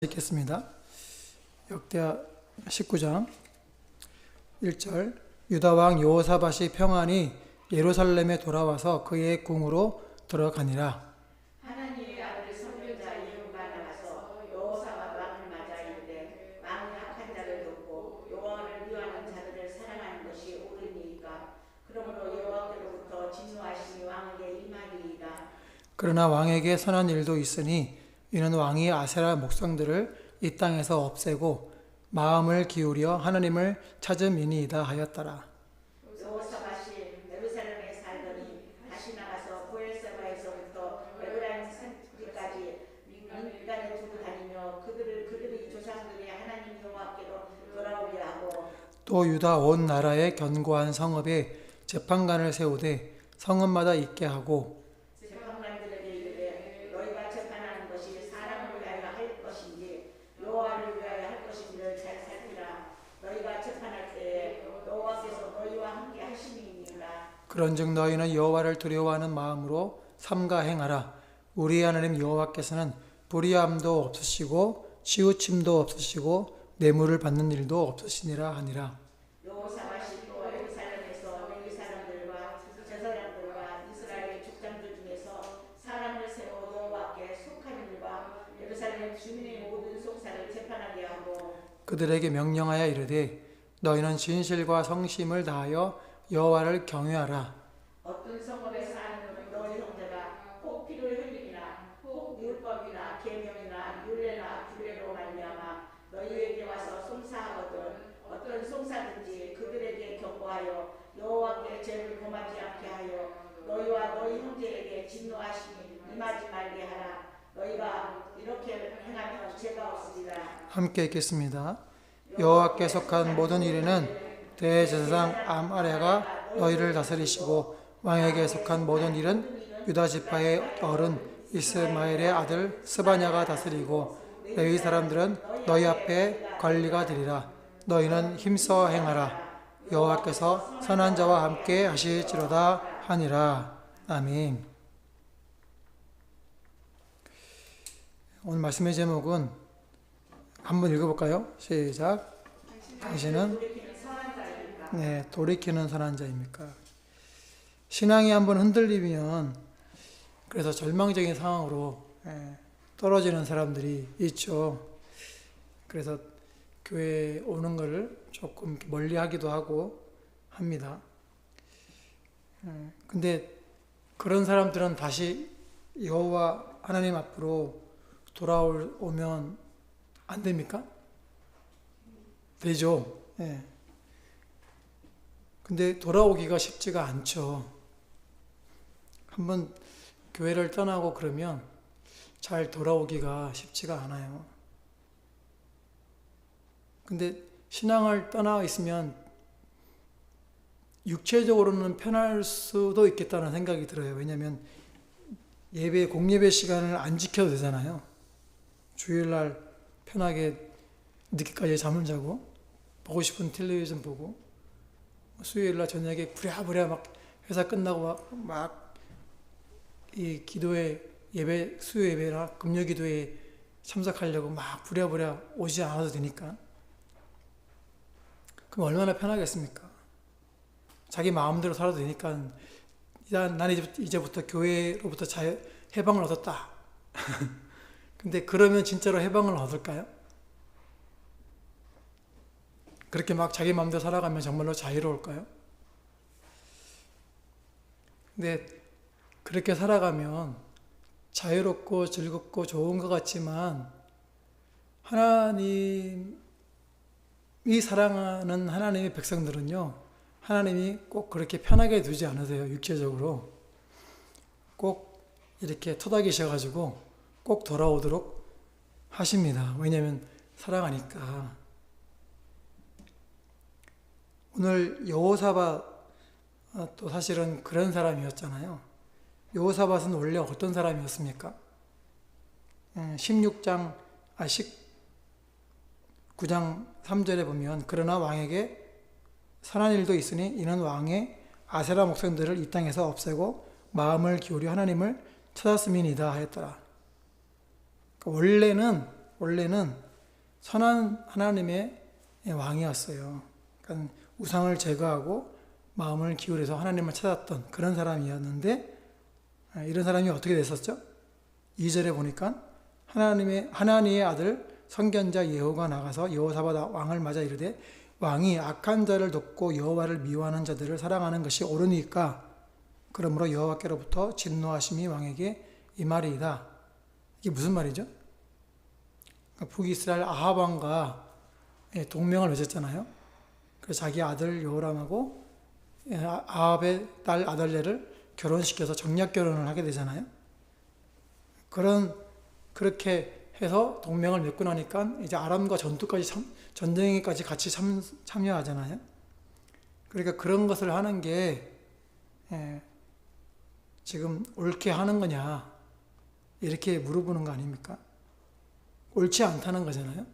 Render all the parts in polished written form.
읽겠습니다. 역대하 19장 1절. 유다 왕 여호사밧이 평안히 예루살렘에 돌아와서 그의 궁으로 들어가니라. 하나님의 아들 선교자 예후가 나가서 여호사밧 왕을 맞아 이르되 왕이 악한 자를 돕고 여호와를 미워하는 자들을 사랑하는 것이 옳으니까 그러므로 여호와께로부터 진노하심이 왕에게 임하리이다. 그러나 왕에게 선한 일도 있으니 이는 왕이 아세라 목상들을 이 땅에서 없애고 마음을 기울여 하나님을 찾음이니이다 하였더라. 여호사밧이 예루살렘에 살더니 다시 나가서 브엘세바에서부터 에브라임 산지까지 민간에 두고 다니며 그들의 조상들이 하나님 여호와께로 돌아오게 하고 또 유다 온 나라의 견고한 성읍에 재판관을 세우되 성읍마다 있게 하고 재판관들에게 이르되 너희가 재판하는 것이 사람을 위하여 할 것인지 여호와를 위하여 할 것인지를 잘 살피라. 너희가 재판할 때에 여호와께서 너희와 함께 하심이니라. 그런즉 너희는 여호와를 두려워하는 마음으로 삼가 행하라. 우리 하나님 여호와께서는 불의함도 없으시고 치우침도 없으시고 뇌물을 받는 일도 없으시니라 하니라. 여호사밧이 또 예루살렘에서 레위 사람들과 제사장들과 이스라엘의 족장들 중에서 사람을 세워 여호와께 속한 일과 예루살렘 주민의 모든 속사를 재판하게 하고 그들에게 명령하여 이르되 너희는 진실과 성심을 다하여 여호와를 경외하라. 어떤 성읍에 사는 너희 형제가 혹 피를 흘리나 혹 율법이나 계명이나 율례나 규례로 말미암아 너희에게 와서 송사하거든 어떤 송사든지 그들에게 경고하여 여호와께 죄를 범하지 않게 하여 너희와 너희 형제에게 진노하심이 임하지 말게 하라. 너희가 이렇게 행하면 죄가 없으리라. 함께 읽겠습니다. 여호와께 속한 모든 일에는 대제사장 암아레가 너희를 다스리시고 왕에게 속한 모든 일은 유다 지파의 어른 이스마엘의 아들 스바냐가 다스리고 레위 사람들은 너희 앞에 관리가 되리라. 너희는 힘써 행하라. 여호와께서 선한 자와 함께 하실지로다 하니라. 아멘. 오늘 말씀의 제목은 한번 읽어볼까요? 시작. 당신은 돌이키는 선한 자입니까? 신앙이 한번 흔들리면 그래서 절망적인 상황으로 떨어지는 사람들이 있죠. 그래서 교회에 오는 것을 조금 멀리 하기도 하고 합니다. 근데 그런 사람들은 다시 여호와 하나님 앞으로 돌아오면 안 됩니까? 되죠. 근데 돌아오기가 쉽지가 않죠. 한번 교회를 떠나고 그러면 잘 돌아오기가 쉽지가 않아요. 근데 신앙을 떠나 있으면 육체적으로는 편할 수도 있겠다는 생각이 들어요. 왜냐하면 공예배 시간을 안 지켜도 되잖아요. 주일날 편하게 늦게까지 잠을 자고 보고 싶은 텔레비전 보고 수요일날 저녁에 부랴부랴 막 회사 끝나고 막 이 기도회 예배 수요 예배나 금요 기도에 참석하려고 막 부랴부랴 오지 않아도 되니까 그럼 얼마나 편하겠습니까? 자기 마음대로 살아도 되니까 나는 이제부터 교회로부터 해방을 얻었다. 근데 그러면 진짜로 해방을 얻을까요? 그렇게 막 자기 마음대로 살아가면 정말로 자유로울까요? 근데 그렇게 살아가면 자유롭고 즐겁고 좋은 것 같지만 하나님이 사랑하는 하나님의 백성들은요, 하나님이 꼭 그렇게 편하게 두지 않으세요. 육체적으로 꼭 이렇게 토닥이셔가지고 꼭 돌아오도록 하십니다. 왜냐하면 사랑하니까. 오늘 여호사밧도 사실은 그런 사람이었잖아요. 여호사밧은 원래 어떤 사람이었습니까? 19장 3절에 보면 그러나 왕에게 선한 일도 있으니 이는 왕의 아세라 목상들을 이 땅에서 없애고 마음을 기울여 하나님을 찾았음이니이다 하였더라. 원래는 원래는 선한 하나님의 왕이었어요. 그러니까 우상을 제거하고 마음을 기울여서 하나님을 찾았던 그런 사람이었는데, 이런 사람이 어떻게 됐었죠? 2절에 보니까 하나님의 아들 선견자 예후가 나가서 여호사밧 왕을 맞아 이르되 왕이 악한 자를 돕고 여호와를 미워하는 자들을 사랑하는 것이 옳으니까 그러므로 여호와께로부터 진노하심이 왕에게 임하리이다. 이게 무슨 말이죠? 그러니까 북이스라엘 아합 왕과 동맹을 맺었잖아요. 그래서 자기 아들 여호람하고 아합의 딸 아달랴를 결혼시켜서 정략 결혼을 하게 되잖아요. 그렇게 해서 동맹을 맺고 나니까 이제 아람과 전쟁에까지 같이 참여하잖아요. 그러니까 그런 것을 하는 게 지금 옳게 하는 거냐 이렇게 물어보는 거 아닙니까? 옳지 않다는 거잖아요.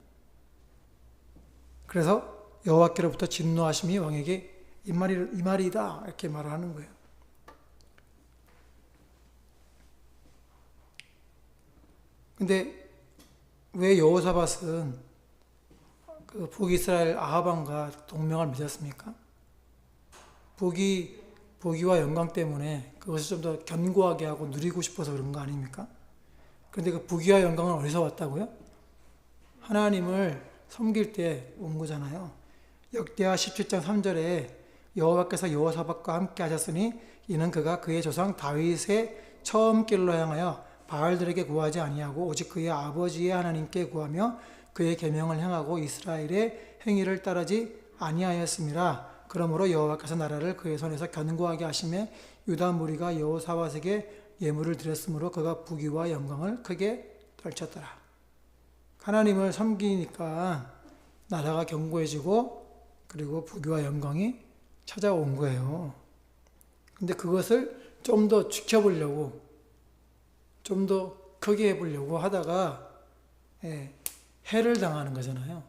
그래서 여호와께로부터 진노하심이 왕에게 이 말이다 이렇게 말하는 거예요. 근데 왜 여호사밧은 그 북이스라엘 아합 왕과 동맹을 맺었습니까? 부귀와 영광 때문에 그것을 좀 더 견고하게 하고 누리고 싶어서 그런 거 아닙니까? 그런데 그 부귀와 영광은 어디서 왔다고요? 하나님을 섬길 때 온 거잖아요. 역대하 17장 3절에 여호와께서 여호사밧과 함께 하셨으니 이는 그가 그의 조상 다윗의 처음 길로 향하여 바알들에게 구하지 아니하고 오직 그의 아버지의 하나님께 구하며 그의 계명을 행하고 이스라엘의 행위를 따르지 아니하였음이라. 그러므로 여호와께서 나라를 그의 손에서 견고하게 하심에 유다 무리가 여호사밧에게 예물을 드렸으므로 그가 부귀와 영광을 크게 떨쳤더라. 하나님을 섬기니까 나라가 견고해지고 그리고 부귀와 영광이 찾아온 거예요. 근데 그것을 좀 더 지켜보려고 좀 더 크게 해보려고 하다가 해를 당하는 거잖아요.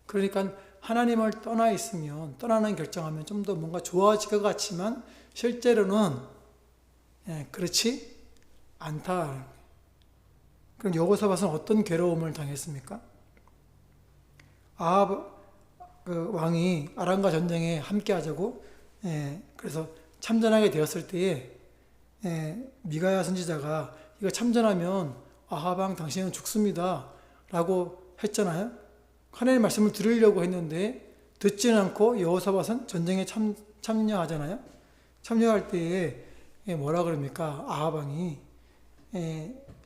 그러니까 하나님을 떠나 있으면, 떠나는 결정하면 좀 더 뭔가 좋아질 것 같지만 실제로는 그렇지 않다. 그럼 여호사밧은 어떤 괴로움을 당했습니까? 아합 그 왕이 아람과 전쟁에 함께 하자고 그래서 참전하게 되었을 때에 미가야 선지자가 이거 참전하면 아합 왕 당신은 죽습니다 라고 했잖아요. 하나님의 말씀을 들으려고 했는데 듣지는 않고 여호사밧은 전쟁에 참여하잖아요. 참여할 때에 뭐라 그럽니까? 아합 왕이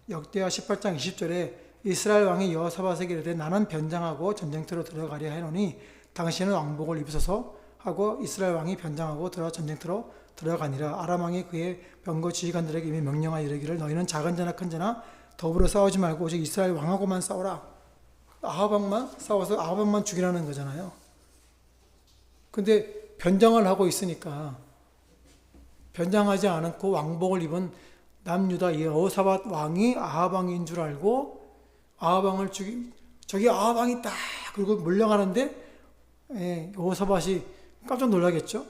역대하 18장 20절에 이스라엘 왕이 여호사밧에게 이르되 나는 변장하고 전쟁터로 들어가려 하노니 당신은 왕복을 입으소서 하고 이스라엘 왕이 변장하고 전쟁터로 들어가니라. 아람 왕이 그의 병거 지휘관들에게 이미 명령하여 이르기를 너희는 작은 자나 큰 자나 더불어 싸우지 말고 오직 이스라엘 왕하고만 싸우라. 아합 왕만 싸워서 아합 왕만 죽이라는 거잖아요. 근데 변장을 하고 있으니까 변장하지 않고 왕복을 입은 남유다 여호사밧 왕이 아합 왕인 줄 알고 아합 왕을 저기 아합 왕이 딱 그리고 몰려가는데 여호사밧이 깜짝 놀라겠죠.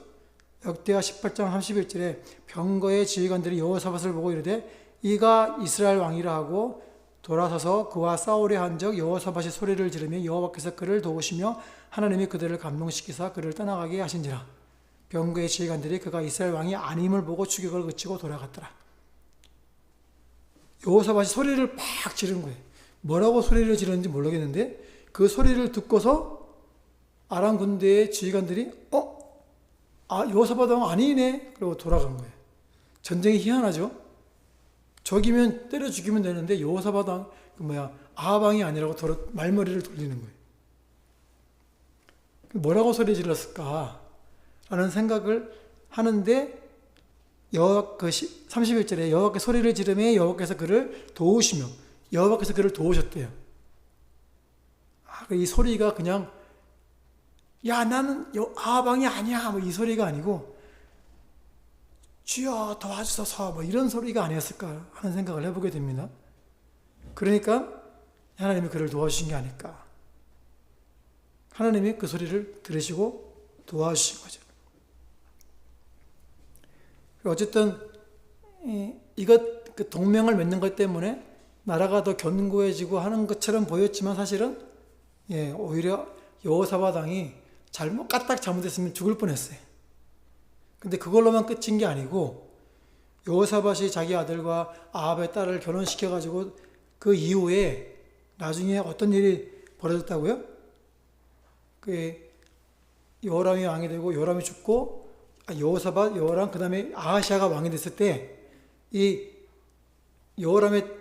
역대하 18장 31절에 병거의 지휘관들이 여호사밧을 보고 이르되 이가 이스라엘 왕이라 하고 돌아서서 그와 싸우려 한적 여호사밧이 소리를 지르며 여호와께서 그를 도우시며 하나님이 그들을 감동시키사 그를 떠나가게 하신지라. 병거의 지휘관들이 그가 이스라엘 왕이 아님을 보고 추격을 그치고 돌아갔더라. 여호사밧이 소리를 팍 지른 거예요. 뭐라고 소리를 지르는지 모르겠는데 그 소리를 듣고서 아람 군대의 지휘관들이 여호사밧 왕 아니네 그러고 돌아간 거예요. 전쟁이 희한하죠. 적이면 때려 죽이면 되는데 여호사밧 왕 아합 왕이 아니라고 말머리를 돌리는 거예요. 뭐라고 소리 질렀을까 라는 생각을 하는데 31절에 여호와께 소리를 지르매 여호와께서 그를 도우시며 여호와께서 그를 도우셨대요. 이 소리가 그냥 야 나는 아합 왕이 아니야 이 소리가 아니고 주여 도와주소서 이런 소리가 아니었을까 하는 생각을 해보게 됩니다. 그러니까 하나님이 그를 도와주신 게 아닐까. 하나님이 그 소리를 들으시고 도와주신 거죠. 어쨌든 그 동맹을 맺는 것 때문에 나라가 더 견고해지고 하는 것처럼 보였지만 사실은 오히려 여호사밧 왕이 까딱 잘못했으면 죽을 뻔했어요. 근데 그걸로만 끝인 게 아니고 여호사밧이 자기 아들과 아합의 딸을 결혼시켜가지고 그 이후에 나중에 어떤 일이 벌어졌다고요? 그 여호람이 왕이 되고 여호람이 죽고 여호사밧, 여호람, 그 다음에 아하시아가 왕이 됐을 때 이 여호람의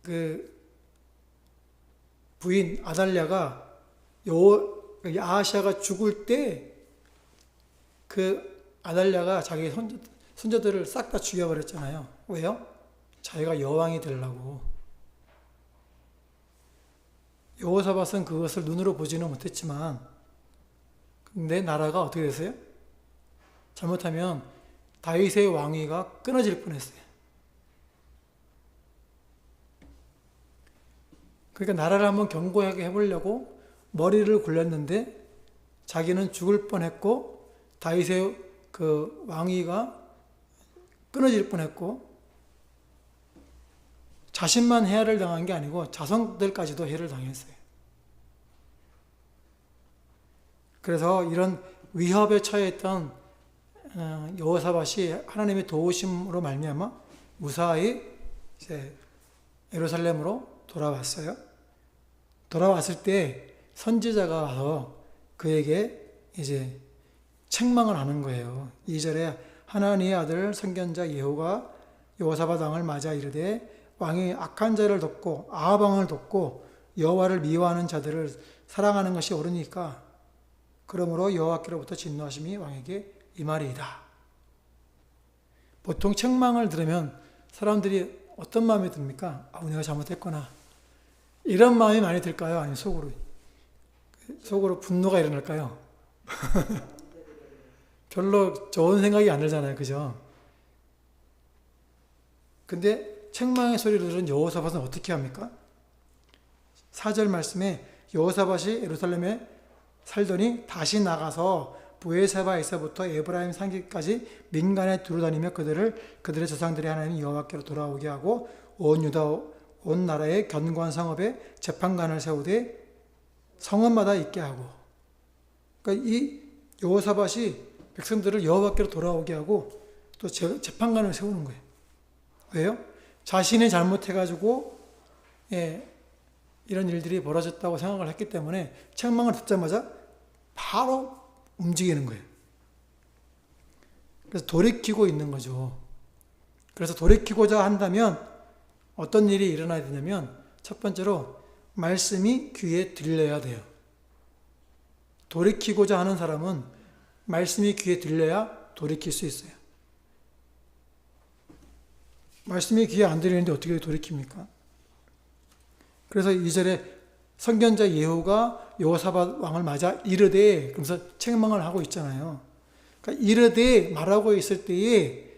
그 부인 아달랴가 아하시아가 죽을 때 그 아달랴가 자기 손자들을 싹 다 죽여버렸잖아요. 왜요? 자기가 여왕이 되려고. 여호사밧은 그것을 눈으로 보지는 못했지만 근데 나라가 어떻게 됐어요? 잘못하면 다윗의 왕위가 끊어질 뻔했어요. 그러니까 나라를 한번 견고하게 해보려고 머리를 굴렸는데 자기는 죽을 뻔했고 다윗의 그 왕위가 끊어질 뻔했고 자신만 해야를 당한 게 아니고 자손들까지도 해를 당했어요. 그래서 이런 위협에 처해있던 여호사밧이 하나님의 도우심으로 말미암아 무사히 이제 예루살렘으로 돌아왔어요. 돌아왔을 때 선지자가 와서 그에게 이제 책망을 하는 거예요. 2절에 하나님의 아들 선견자 예후가 여호사밧 왕을 맞아 이르되 왕이 악한 자를 돕고 아합 왕을 돕고 여호와를 미워하는 자들을 사랑하는 것이 옳으니까 그러므로 여호와께로부터 진노하심이 왕에게 임하리이다. 보통 책망을 들으면 사람들이 어떤 마음이 듭니까? 내가 잘못했구나. 이런 마음이 많이 들까요? 아니면 속으로 분노가 일어날까요? 별로 좋은 생각이 안 들잖아요. 그죠? 근데 책망의 소리를 들은 여호사밧은 어떻게 합니까? 4절 말씀에 여호사밧이 예루살렘에 살더니 다시 나가서 부에세바에서부터 에브라임 산기까지 민간에 두루다니며 그들의 조상들의 하나님 여호와께로 돌아오게 하고 온 유다 온 나라의 견고한 성읍에 재판관을 세우되 성읍마다 있게 하고, 그러니까 이 여호사밧이 백성들을 여호와께로 돌아오게 하고 또 재판관을 세우는 거예요. 왜요? 자신이 잘못해가지고 이런 일들이 벌어졌다고 생각을 했기 때문에 책망을 듣자마자 바로 움직이는 거예요. 그래서 돌이키고 있는 거죠. 그래서 돌이키고자 한다면 어떤 일이 일어나야 되냐면 첫 번째로 말씀이 귀에 들려야 돼요. 돌이키고자 하는 사람은 말씀이 귀에 들려야 돌이킬 수 있어요. 말씀이 귀에 안 들리는데 어떻게 돌이킵니까? 그래서 2절에 선견자 예후가 여호사밧 왕을 맞아 이르되, 그러면서 책망을 하고 있잖아요. 그러니까 이르되 말하고 있을 때에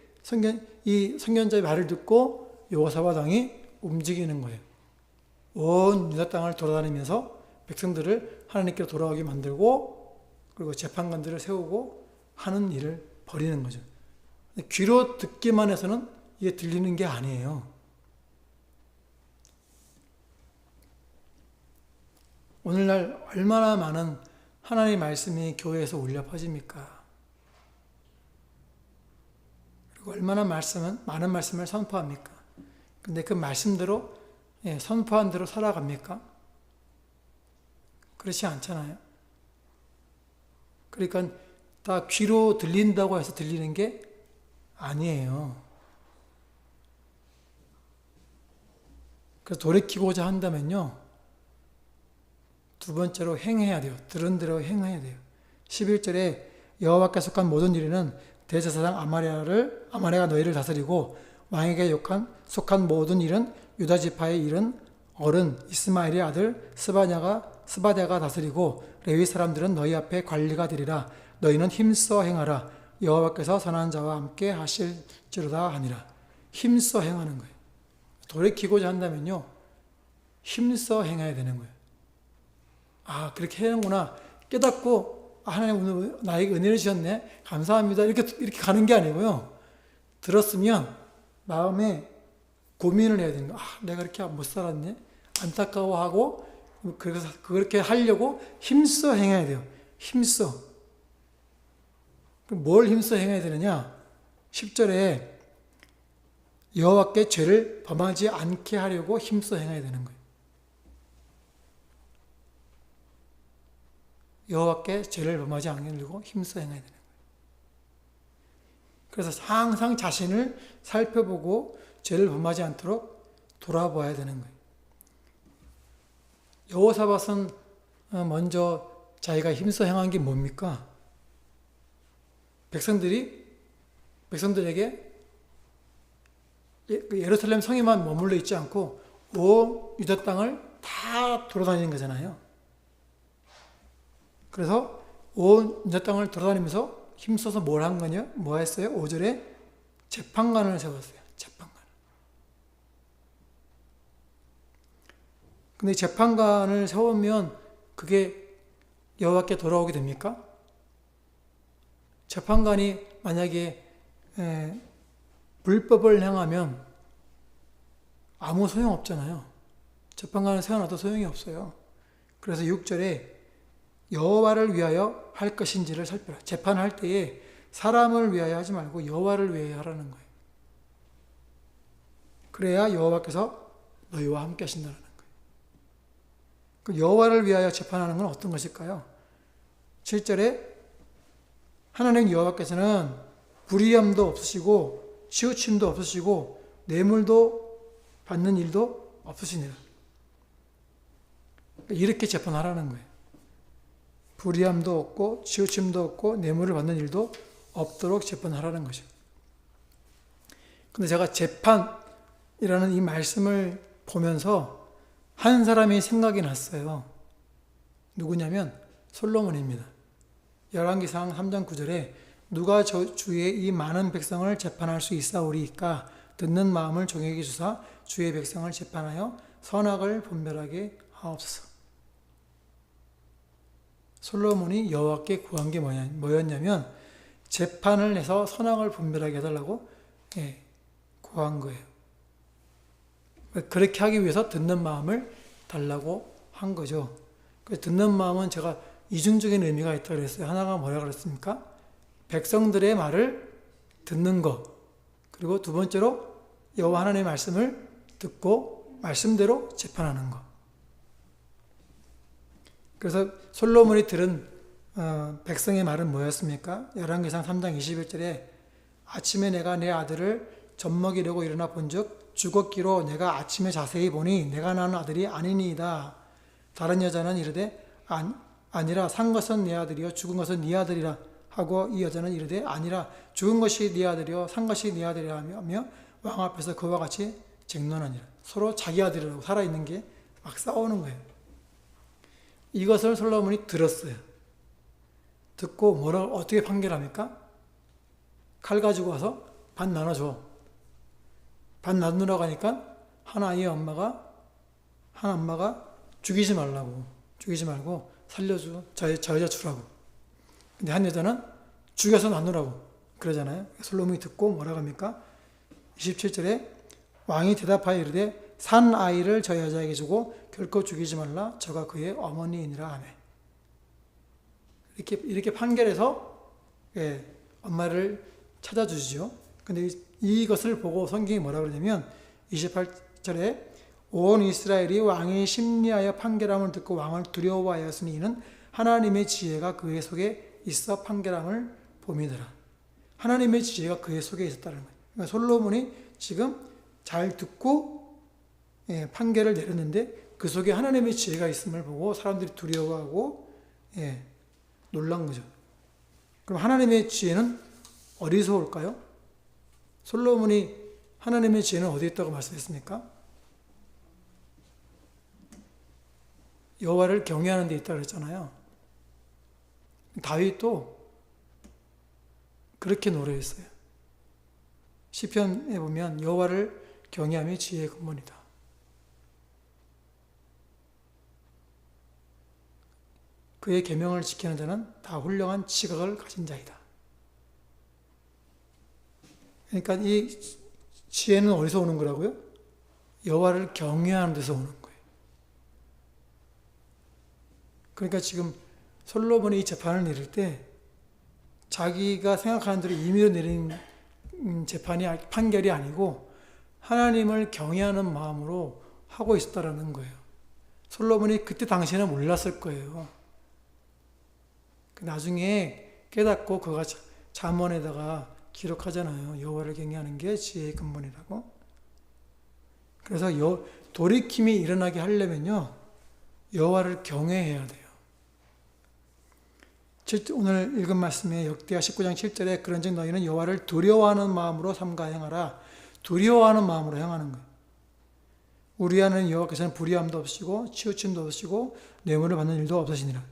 이 선견자의 말을 듣고 여호사밧 왕이 움직이는 거예요. 온 유다 땅을 돌아다니면서 백성들을 하나님께로 돌아오게 만들고 그리고 재판관들을 세우고 하는 일을 벌이는 거죠. 귀로 듣기만 해서는 이게 들리는 게 아니에요. 오늘날 얼마나 많은 하나님의 말씀이 교회에서 울려 퍼집니까? 그리고 얼마나 많은 말씀을 선포합니까? 근데 그 말씀대로 선포한 대로 살아갑니까? 그렇지 않잖아요. 그러니까 다 귀로 들린다고 해서 들리는 게 아니에요. 그래서 돌이키고자 한다면요, 두 번째로 행해야 돼요. 들은 대로 행해야 돼요. 11절에 여호와께 속한 모든 일에는 대제사장 아마랴가 너희를 다스리고 왕에게 속한 모든 일은 유다 지파의 일은 어른 이스마엘의 아들 스바랴가 다스리고 레위 사람들은 너희 앞에 관리가 되리라. 너희는 힘써 행하라. 여호와께서 선한 자와 함께 하실지로다 하니라. 힘써 행하는 거예요. 돌이키고자 한다면요, 힘써 행해야 되는 거예요. 그렇게 하는구나 깨닫고 하나님 오늘 나에게 은혜를 주셨네 감사합니다 이렇게 가는 게 아니고요, 들었으면 마음에 고민을 해야 되는 거야. 내가 이렇게 못 살았네. 안타까워하고 그래서 그렇게 하려고 힘써 행해야 돼요. 힘써. 뭘 힘써 행해야 되느냐? 10절에 여호와께 죄를 범하지 않게 하려고 힘써 행해야 되는 거예요. 여호와께 죄를 범하지 않게 하려고 힘써 행해야 되는 거예요. 그래서 항상 자신을 살펴보고 죄를 범하지 않도록 돌아봐야 되는 거예요. 여호사밧은 먼저 자기가 힘써 행한 게 뭡니까? 백성들에게 예루살렘 성에만 머물러 있지 않고 온 유다 땅을 다 돌아다니는 거잖아요. 그래서 온 유다 땅을 돌아다니면서 힘써서 뭘 한 거냐? 뭐 했어요? 5절에 재판관을 세웠어요. 재판관. 근데 재판관을 세우면 그게 여호와께 돌아오게 됩니까? 재판관이 만약에 불법을 행하면 아무 소용 없잖아요. 재판관을 세워놔도 소용이 없어요. 그래서 6절에 여호와를 위하여 할 것인지를 살펴라. 재판할 때에 사람을 위하여 하지 말고 여호와를 위하여 하라는 거예요. 그래야 여호와께서 너희와 함께 하신다는 거예요. 그 여호와를 위하여 재판하는 건 어떤 것일까요? 7절에 하나님 여호와께서는 불의함도 없으시고 치우침도 없으시고 뇌물도 받는 일도 없으시니라. 이렇게 재판하라는 거예요. 불의함도 없고 치우침도 없고 뇌물을 받는 일도 없도록 재판하라는 거죠. 근데 제가 재판이라는 이 말씀을 보면서 한 사람이 생각이 났어요. 누구냐면 솔로몬입니다. 열왕기상 3장 9절에 누가 주의 이 많은 백성을 재판할 수 있사오리이까 듣는 마음을 종에게 주사 주의 백성을 재판하여 선악을 분별하게 하옵소서. 솔로몬이 여호와께 구한 게 뭐였냐면 재판을 해서 선악을 분별하게 해달라고 구한 거예요. 그렇게 하기 위해서 듣는 마음을 달라고 한 거죠. 듣는 마음은 제가 이중적인 의미가 있다고 그랬어요. 하나가 뭐라 그랬습니까? 백성들의 말을 듣는 것. 그리고 두 번째로 여호와 하나님의 말씀을 듣고 말씀대로 재판하는 것. 그래서 솔로몬이 들은 백성의 말은 뭐였습니까? 열왕기상 3장 21절에 아침에 내가 내 아들을 젖먹이려고 일어나 본즉 죽었기로 내가 아침에 자세히 보니 내가 낳은 아들이 아니니이다. 다른 여자는 이르되 아니라 산 것은 내 아들이요 죽은 것은 네 아들이라 하고 이 여자는 이르되 아니라 죽은 것이 네 아들이요 산 것이 네 아들이라 하며 왕 앞에서 그와 같이 쟁론하니라. 서로 자기 아들이라고 살아있는 게 막 싸우는 거예요. 이것을 솔로몬이 들었어요. 듣고 어떻게 판결합니까? 칼 가지고 와서 반 나눠줘. 반 나누라고 하니까 한 엄마가 죽이지 말고 살려줘. 저 여자 주라고. 근데 한 여자는 죽여서 나누라고 그러잖아요. 솔로몬이 듣고 뭐라고 합니까? 27절에 왕이 대답하여 이르되 산 아이를 저 여자에게 주고 결코 죽이지 말라. 저가 그의 어머니이니라 하매. 이렇게 판결해서 엄마를 찾아주시죠. 근데 이것을 보고 성경이 뭐라 그러냐면 28절에 온 이스라엘이 왕이 심리하여 판결함을 듣고 왕을 두려워하였으니 이는 하나님의 지혜가 그의 속에 있어 판결함을 봄이더라. 하나님의 지혜가 그의 속에 있었다는 거예요. 그러니까 솔로몬이 지금 잘 듣고 판결을 내렸는데 그 속에 하나님의 지혜가 있음을 보고 사람들이 두려워하고 놀란 거죠. 그럼 하나님의 지혜는 어디서 올까요? 솔로몬이 하나님의 지혜는 어디에 있다고 말씀했습니까? 여호와를 경외하는 데 있다고 그랬잖아요. 다윗도 그렇게 노래했어요. 시편에 보면 여호와를 경외함이 지혜의 근본이다. 그의 계명을 지키는 자는 다 훌륭한 지각을 가진 자이다. 그러니까 이 지혜는 어디서 오는 거라고요? 여호와를 경외하는 데서 오는 거예요. 그러니까 지금 솔로몬이 이 재판을 내릴 때 자기가 생각하는 대로 임의로 내린 판결이 아니고 하나님을 경외하는 마음으로 하고 있었다라는 거예요. 솔로몬이 그때 당시에는 몰랐을 거예요. 나중에 깨닫고 그가 잠언에다가 기록하잖아요. 여호와를 경외하는 게 지혜의 근본이라고. 그래서 돌이킴이 일어나게 하려면요, 여호와를 경외해야 돼요. 오늘 읽은 말씀에 역대하 19장 7절에 그런즉 너희는 여호와를 두려워하는 마음으로 삼가 행하라. 두려워하는 마음으로 행하는 거예요. 우리아는 여호와께서는 불의함도 없으시고 치우침도 없으시고 뇌물을 받는 일도 없으시니라.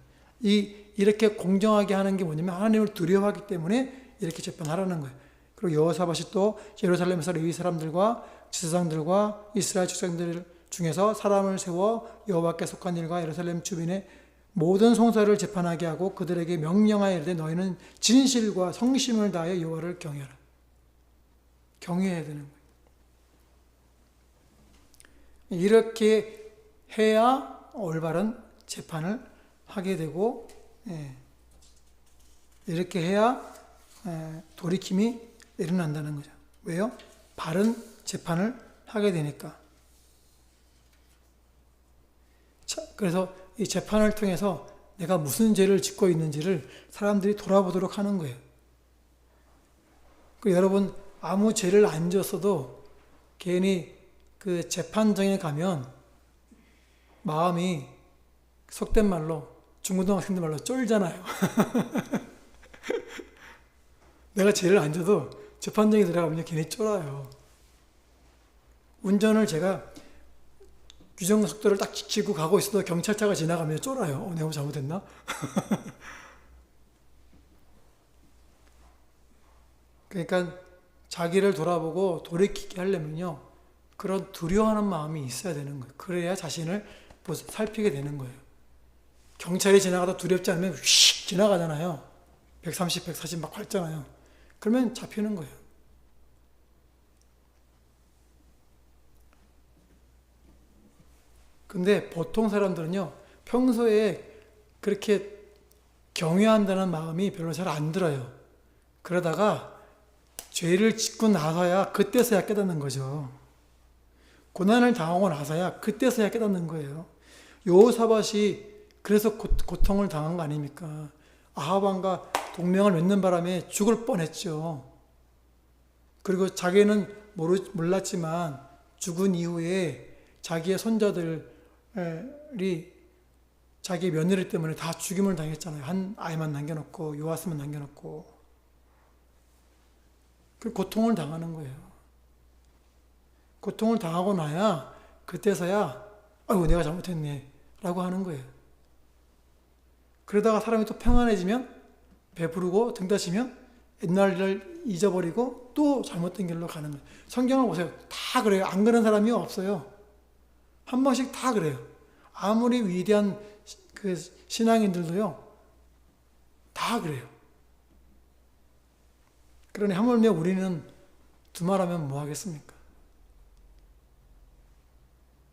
이렇게 공정하게 하는 게 뭐냐면 하나님을 두려워하기 때문에 이렇게 재판하라는 거예요. 그리고 여호사밧이 또 예루살렘에서 레위 사람들과 지사장들과 이스라엘 족장들 중에서 사람을 세워 여호와께 속한 일과 예루살렘 주민의 모든 송사를 재판하게 하고 그들에게 명령하여 이르되 너희는 진실과 성심을 다하여 여호와를 경외하라. 경외해야 되는 거예요. 이렇게 해야 올바른 재판을 하게 되고, 이렇게 해야 돌이킴이 일어난다는 거죠. 왜요? 바른 재판을 하게 되니까. 그래서 이 재판을 통해서 내가 무슨 죄를 짓고 있는지를 사람들이 돌아보도록 하는 거예요. 여러분, 아무 죄를 안 지었어도 괜히 그 재판정에 가면 마음이 속된 말로, 중고등학생들 말로 쫄잖아요. 내가 죄를 안 져도 재판정에 들어가면 괜히 쫄아요. 운전을 제가 규정 속도를 딱 지키고 가고 있어도 경찰차가 지나가면 쫄아요. 내가 뭐 잘못했나? 그러니까 자기를 돌아보고 돌이키게 하려면요, 그런 두려워하는 마음이 있어야 되는 거예요. 그래야 자신을 살피게 되는 거예요. 경찰이 지나가다 두렵지 않으면 휙 지나가잖아요. 130, 140 막 밟잖아요. 그러면 잡히는 거예요. 근데 보통 사람들은요, 평소에 그렇게 경외한다는 마음이 별로 잘 안 들어요. 그러다가 죄를 짓고 나서야 그때서야 깨닫는 거죠. 고난을 당하고 나서야 그때서야 깨닫는 거예요. 여호사밧이 그래서 고통을 당한 거 아닙니까? 아합 왕과 동맹을 맺는 바람에 죽을 뻔했죠. 그리고 자기는 몰랐지만 죽은 이후에 자기의 손자들이 자기 며느리 때문에 다 죽임을 당했잖아요. 한 아이만 남겨놓고 요아스만 남겨놓고. 그 고통을 당하는 거예요. 고통을 당하고 나야 그때서야 아이고 내가 잘못했네 라고 하는 거예요. 그러다가 사람이 또 평안해지면, 배부르고 등다시면 옛날 일을 잊어버리고 또 잘못된 길로 가는 거예요. 성경을 보세요. 다 그래요. 안 그런 사람이 없어요. 한 번씩 다 그래요. 아무리 위대한 그 신앙인들도요, 다 그래요. 그러니 하물며 우리는 두말하면 뭐 하겠습니까?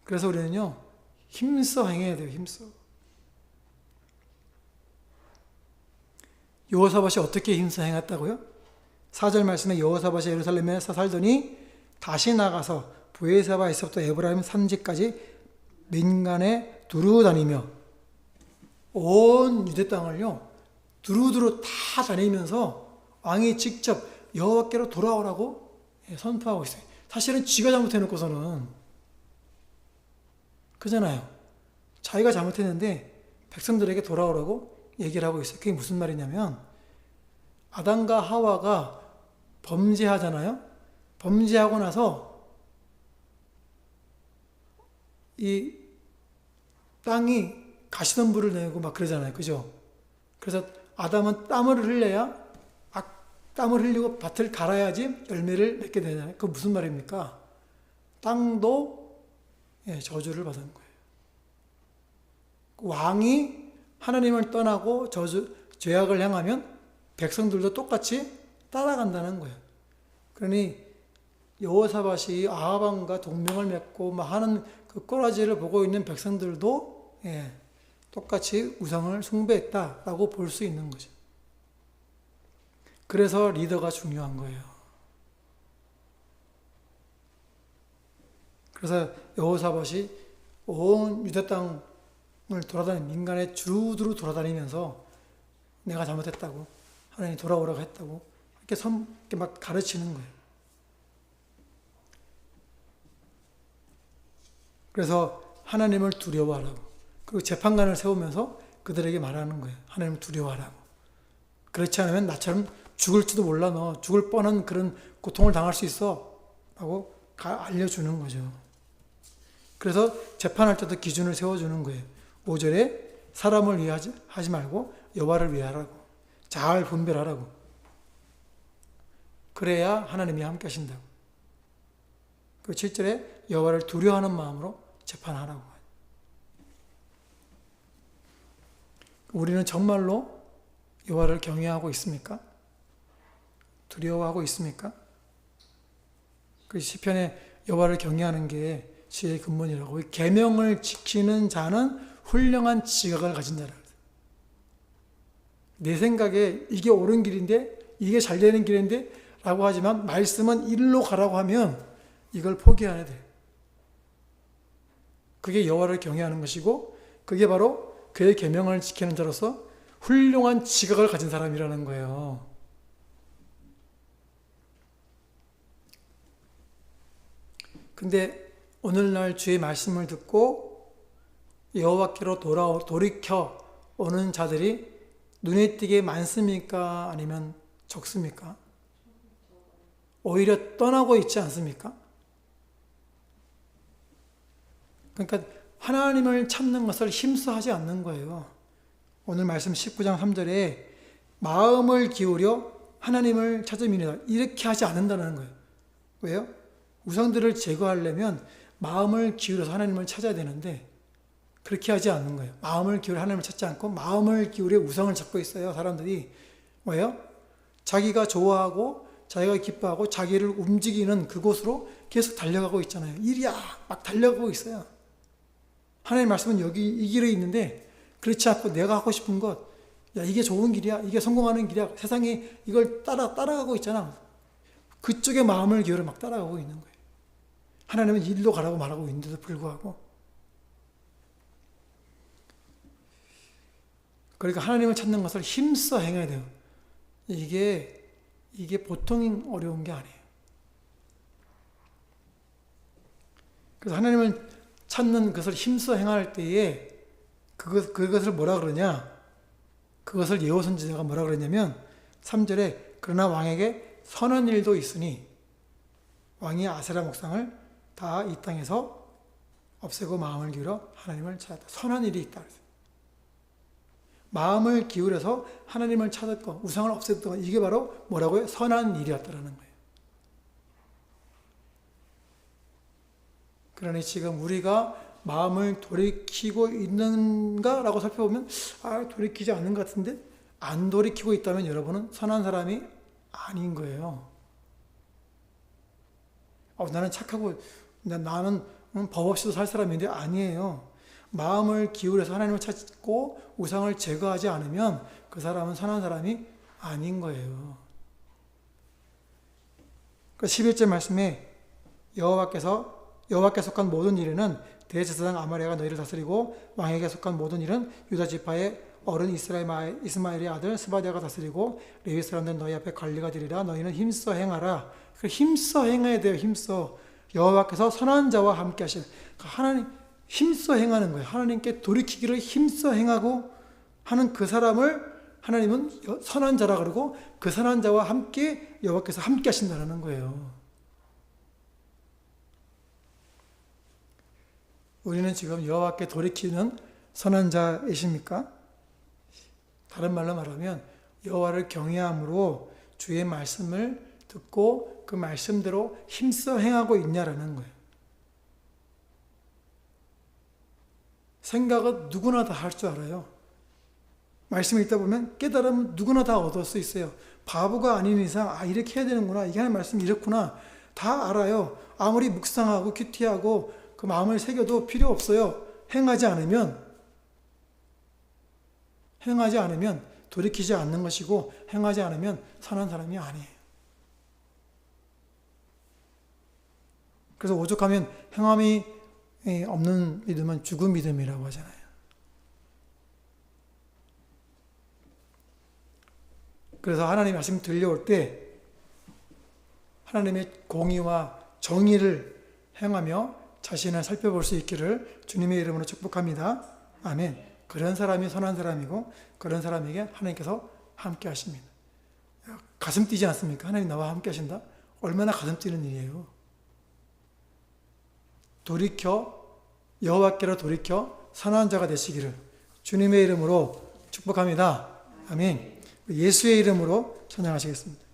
그래서 우리는요, 힘써 행해야 돼요. 힘써. 여호사밧이 어떻게 힘써 행했다고요? 4절 말씀에 여호사밧이 예루살렘에서 살더니 다시 나가서 브에사바에서부터 에브라임 산지까지 민간에 두루 다니며, 온 유대 땅을요 두루두루 다 다니면서 왕이 직접 여호와께로 돌아오라고 선포하고 있어요. 사실은 지가 잘못해놓고서는 그잖아요. 자기가 잘못했는데 백성들에게 돌아오라고 얘기를 하고 있어요. 그게 무슨 말이냐면, 아담과 하와가 범죄하잖아요. 범죄하고 나서 이 땅이 가시덤불을 내고 막 그러잖아요. 그죠? 그래서 아담은 땀을 흘려야, 땀을 흘리고 밭을 갈아야지 열매를 맺게 되잖아요. 그거 무슨 말입니까? 땅도 저주를 받은 거예요. 왕이 하나님을 떠나고 죄악을 행하면 백성들도 똑같이 따라간다는 거예요. 그러니 여호사밧이 아합 왕과 동맹을 맺고 막 하는 그 꼬라지를 보고 있는 백성들도 똑같이 우상을 숭배했다라고 볼 수 있는 거죠. 그래서 리더가 중요한 거예요. 그래서 여호사밧이 온 유대 땅을 민간에 주루두루 돌아다니면서 내가 잘못했다고, 하나님 돌아오라고 했다고 이렇게 막 가르치는 거예요. 그래서 하나님을 두려워하라고, 그리고 재판관을 세우면서 그들에게 말하는 거예요. 하나님을 두려워하라고. 그렇지 않으면 나처럼 죽을지도 몰라, 너 죽을 뻔한 그런 고통을 당할 수 있어 라고 알려주는 거죠. 그래서 재판할 때도 기준을 세워주는 거예요. 5절에 사람을 위해 하지 말고 여호와를 위해 하라고, 잘 분별하라고. 그래야 하나님이 함께 하신다고. 그 7절에 여호와를 두려워하는 마음으로 재판하라고. 우리는 정말로 여호와를 경외하고 있습니까? 두려워하고 있습니까? 그 시편에 여호와를 경외하는 게 지혜의 근본이라고. 계명을 지키는 자는 훌륭한 지각을 가진 자라. 내 생각에 이게 옳은 길인데, 이게 잘 되는 길인데 라고 하지만 말씀은 일로 가라고 하면 이걸 포기해야 돼. 그게 여호와를 경외하는 것이고, 그게 바로 그의 계명을 지키는 자로서 훌륭한 지각을 가진 사람이라는 거예요. 근데 오늘날 주의 말씀을 듣고 여호와께로 돌이켜 오는 자들이 눈에 띄게 많습니까? 아니면 적습니까? 오히려 떠나고 있지 않습니까? 그러니까 하나님을 찾는 것을 힘써 하지 않는 거예요. 오늘 말씀 19장 3절에 마음을 기울여 하나님을 찾음이니라, 이렇게 하지 않는다는 거예요. 왜요? 우상들을 제거하려면 마음을 기울여서 하나님을 찾아야 되는데 그렇게 하지 않는 거예요. 마음을 기울여 하나님을 찾지 않고 마음을 기울여 우상을 찾고 있어요. 사람들이. 뭐예요? 자기가 좋아하고 자기가 기뻐하고 자기를 움직이는 그곳으로 계속 달려가고 있잖아요. 이리야 막 달려가고 있어요. 하나님의 말씀은 여기 이 길에 있는데 그렇지 않고 내가 하고 싶은 것, 야 이게 좋은 길이야, 이게 성공하는 길이야, 세상이 이걸 따라가고 있잖아. 그쪽에 마음을 기울여 막 따라가고 있는 거예요. 하나님은 일로 가라고 말하고 있는데도 불구하고. 그러니까 하나님을 찾는 것을 힘써 행해야 돼요. 이게 보통 어려운 게 아니에요. 그래서 하나님을 찾는 것을 힘써 행할 때에 그것을 뭐라 그러냐? 그것을 예후 선지자가 뭐라 그러냐면 3절에 그러나 왕에게 선한 일도 있으니 왕이 아세라 목상을 다 이 땅에서 없애고 마음을 기울여 하나님을 찾았다. 선한 일이 있다. 마음을 기울여서 하나님을 찾았고 우상을 없앴던 이게 바로 뭐라고요? 선한 일이었다라는 거예요. 그러니 지금 우리가 마음을 돌이키고 있는가라고 살펴보면 돌이키지 않는 것 같은데, 안 돌이키고 있다면 여러분은 선한 사람이 아닌 거예요. 나는 착하고 나는 법 없이도 살 사람인데 아니에요. 마음을 기울여서 하나님을 찾고 우상을 제거하지 않으면 그 사람은 선한 사람이 아닌 거예요. 11절 말씀에 여호와께 속한 모든 일에는 대제사장 아마랴가 너희를 다스리고 왕에게 속한 모든 일은 유다 지파의 어른 이스마엘의 아들 스바디아가 다스리고 레위 사람들은 너희 앞에 관리가 되리라. 너희는 힘써 행하라. 힘써 행해야 돼요. 힘써. 여호와께서 선한 자와 함께 하시는, 하나님 힘써 행하는 거예요. 하나님께 돌이키기를 힘써 행하고 하는 그 사람을 하나님은 선한 자라 그러고, 그 선한 자와 함께 여호와께서 함께 하신다는 거예요. 우리는 지금 여호와께 돌이키는 선한 자이십니까? 다른 말로 말하면 여호와를 경외함으로 주의 말씀을 듣고 그 말씀대로 힘써 행하고 있냐라는 거예요. 생각은 누구나 다 할 줄 알아요. 말씀을 읽다 보면 깨달으면 누구나 다 얻을 수 있어요. 바보가 아닌 이상 이렇게 해야 되는구나, 이게 하나님 말씀이 이렇구나 다 알아요. 아무리 묵상하고 큐티하고 그 마음을 새겨도 필요 없어요. 행하지 않으면 돌이키지 않는 것이고 행하지 않으면 선한 사람이 아니에요. 그래서 오죽하면 행함이 없는 믿음은 죽은 믿음이라고 하잖아요. 그래서 하나님 말씀 들려올 때 하나님의 공의와 정의를 행하며 자신을 살펴볼 수 있기를 주님의 이름으로 축복합니다. 아멘. 그런 사람이 선한 사람이고 그런 사람에게 하나님께서 함께 하십니다. 가슴 뛰지 않습니까? 하나님 나와 함께 하신다? 얼마나 가슴 뛰는 일이에요. 여호와께로 돌이켜 선한 자가 되시기를 주님의 이름으로 축복합니다. 아멘. 예수의 이름으로 찬양하시겠습니다.